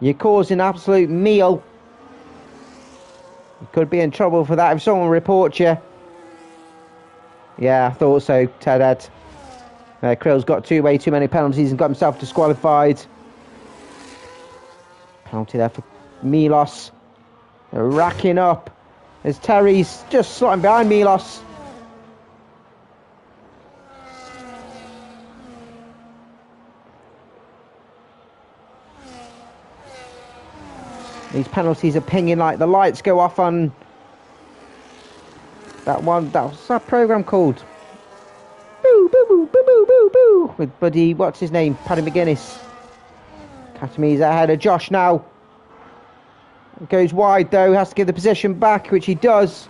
Speaker 1: you're causing absolute meal. You could be in trouble for that if someone reports you. Yeah, I thought so, Ted Ed. Krill's got way too many penalties and got himself disqualified. Penalty there for Milos. They're racking up as Terry's just slotting behind Milos. These penalties are pinging like the lights go off on that one. What's that program called? Boo, boo, boo, boo, boo, boo, boo. With Buddy, what's his name? Paddy McGuinness. Katami's ahead of Josh now. Goes wide though, has to give the position back, which he does.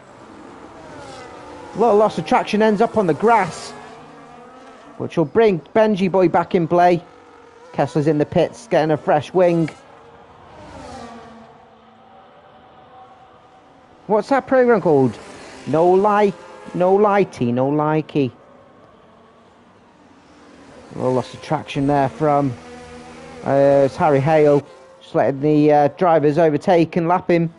Speaker 1: A little loss of traction, ends up on the grass, which will bring Benji Boy back in play. Kessler's in the pits, getting a fresh wing. What's that program called? No likey. A little loss of traction there from it's Harry Hale. Just letting the drivers overtake and lap him.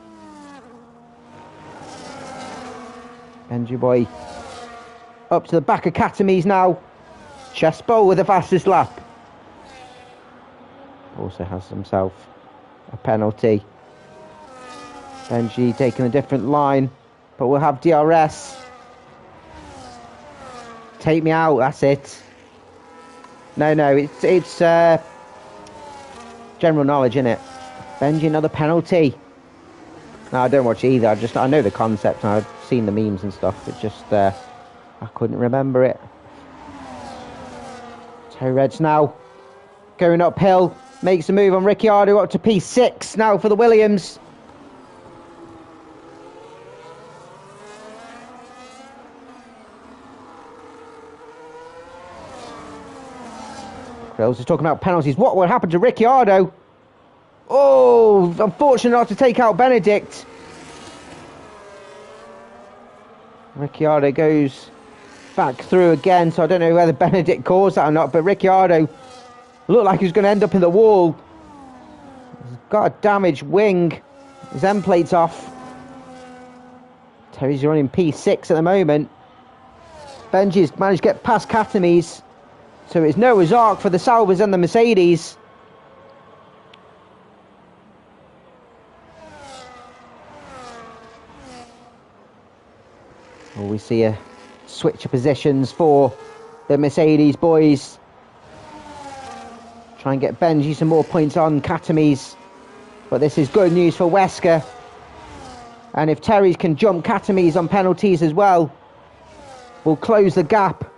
Speaker 1: Benji Boy up to the back of Katamis now. Chespo with the fastest lap. Also has himself a penalty. Benji taking a different line, but we'll have DRS. Take me out, that's it. No, it's general knowledge, innit? Benji, another penalty. No, I don't watch either. I know the concept and I've seen the memes and stuff. It's just I couldn't remember it. Toe Reds now going uphill, makes a move on Ricciardo up to P6 now for the Williams. Grills is talking about penalties. What will happen to Ricciardo? Oh, unfortunate not to take out Benedict. Ricciardo goes back through again, so I don't know whether Benedict caused that or not, but Ricciardo looked like he was going to end up in the wall. He's got a damaged wing. His end plate's off. Terry's running P6 at the moment. Benji's managed to get past Katamis. So it's Noah's Ark for the Salvers and the Mercedes. Well, we see a switch of positions for the Mercedes boys. Try and get Benji some more points on Katamis. But this is good news for Wesker. And if Terry's can jump Katamis on penalties as well, we'll close the gap.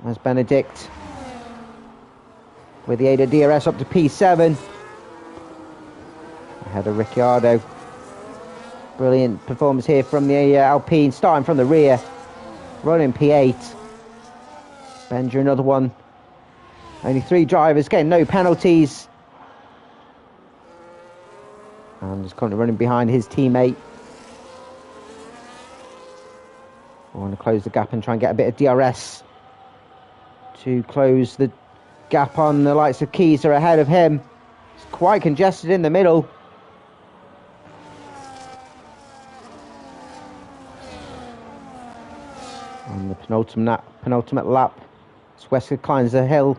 Speaker 1: As Benedict with the aid of DRS up to P7 ahead of Ricciardo. Brilliant performance here from the Alpine, starting from the rear, running P8. Benja another one. Only 3 drivers getting no penalties, and just currently running behind his teammate. I want to close the gap and try and get a bit of DRS to close the gap on the likes of Keys are ahead of him. It's quite congested in the middle. On the penultimate lap, Wesker climbs the hill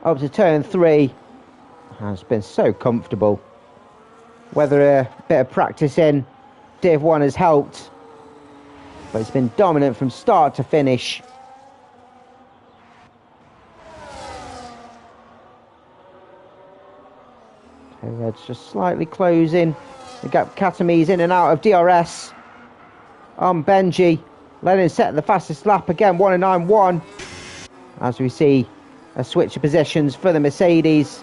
Speaker 1: up to turn 3. And it's been so comfortable. Whether a bit of practice in Div 1 has helped, but it's been dominant from start to finish. Red's just slightly closing. We got Katamis in and out of DRS on Benji. Lennon setting the fastest lap again, 1:09.1. As we see a switch of positions for the Mercedes.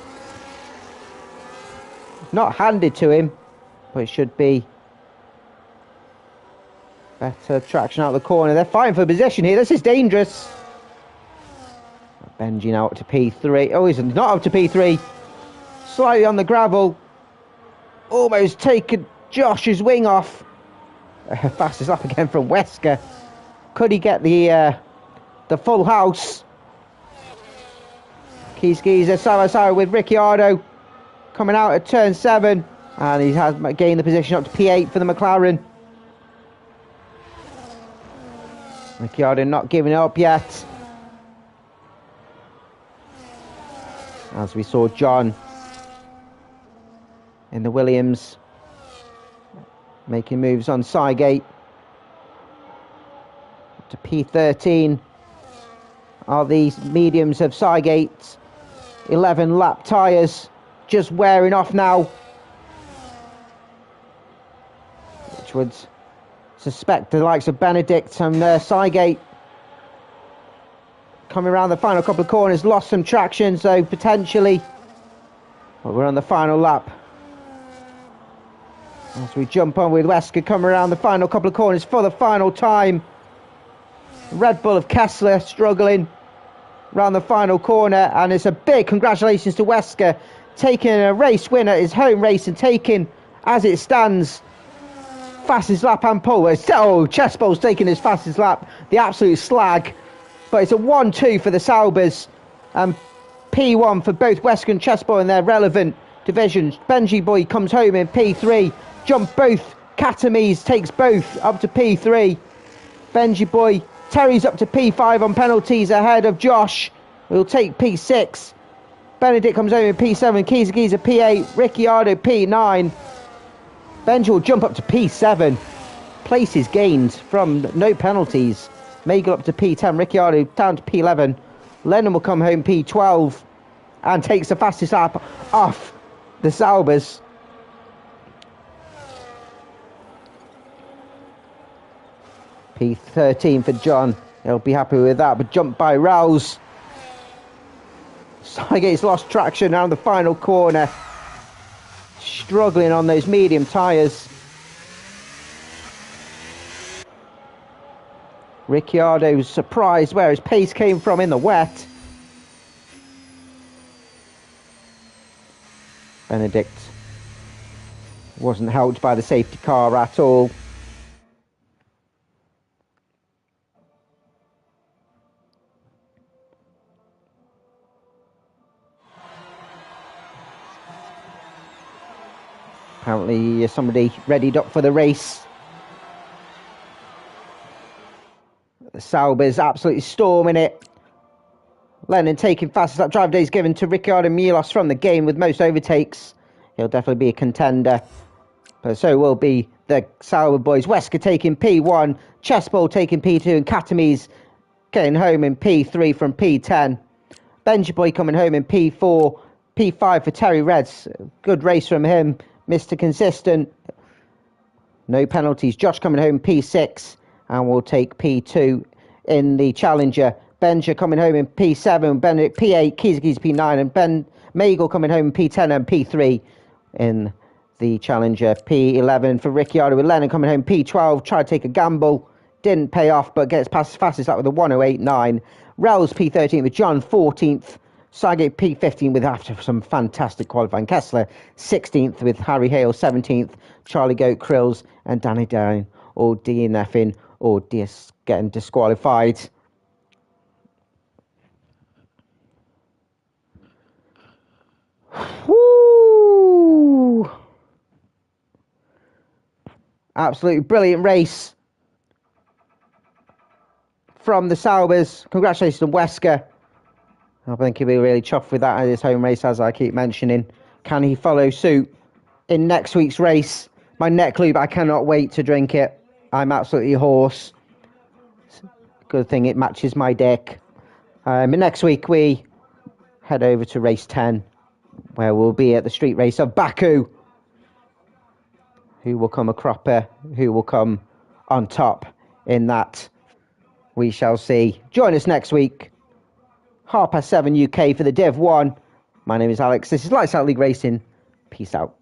Speaker 1: Not handed to him, but it should be better traction out of the corner. They're fighting for position here. This is dangerous. Benji now up to P3. Oh, he's not up to P3. Slightly on the gravel. Almost taken Josh's wing off. Fastest lap again from Wesker. Could he get the full house? Keys side by side with Ricciardo. Coming out at turn 7. And he has gained the position up to P8 for the McLaren. Ricciardo not giving it up yet. As we saw John in the Williams making moves on Cygate. To P13 are these mediums of Cygate's 11 lap tyres just wearing off now, which would suspect the likes of Benedict and Cygate coming around the final couple of corners, lost some traction, so potentially, well, we're on the final lap. As we jump on with Wesker coming around the final couple of corners for the final time. Red Bull of Kessler struggling around the final corner, and it's a big congratulations to Wesker, taking a race winner, his home race, and taking, as it stands, fastest lap and pole. Oh, Chespol's taking his fastest lap, the absolute slag. But it's a 1-2 for the Saubers, and P1 for both Wesker and Chespol in their relevant divisions. Benji Boy comes home in P3. Jump both. Katamis takes both up to P3. Benji Boy, Terry's up to P5 on penalties ahead of Josh. We'll take P6. Benedict comes home in P7. Kiza P8. Ricciardo P9. Benji will jump up to P7. Places gained from no penalties. Magel up to P10, Ricciardo down to P11. Lennon will come home P12 and takes the fastest lap off the Saubers. P13 for John. He'll be happy with that, but jumped by Rouse. Cygate's lost traction around the final corner. Struggling on those medium tyres. Ricciardo's surprised where his pace came from in the wet. Benedict wasn't helped by the safety car at all. Apparently somebody readied up for the race. The Saubers absolutely storming it. Lennon taking fastest lap. Drive days given to Ricciardo Mulos from the game with most overtakes. He'll definitely be a contender. But so will be the Sauber boys. Wesker taking P1. Chespol taking P2. And Katamis getting home in P3 from P10. Benji Boy coming home in P4. P5 for Terry Reds. Good race from him. Mr. Consistent. No penalties. Josh coming home P6. And we'll take P2 in the Challenger. Benja coming home in P7, Benedict P8, Kiza P9, and Ben Magel coming home in P10 and P3 in the Challenger. P11 for Ricciardo with Lennon coming home P12. Tried to take a gamble, didn't pay off, but gets past fastest lap with a 1:08.9. Rels P13 with John 14th. Cygate P15 with, after some fantastic qualifying, Kessler 16th with Harry Hale 17th. Charlie Goat, Krills, and Danny Down all DNFing or getting disqualified. Woo! Absolutely brilliant race from the Saubers. Congratulations to Wesker. I think he'll be really chuffed with that at his home race, as I keep mentioning. Can he follow suit in next week's race? My neck lube, I cannot wait to drink it. I'm absolutely hoarse. Good thing it matches my dick. But next week we head over to race 10 where we'll be at the street race of Baku. Who will come a cropper? Who will come on top in that? We shall see. Join us next week. 7:30 UK for the Div 1. My name is Alex. This is Lights Out League Racing. Peace out.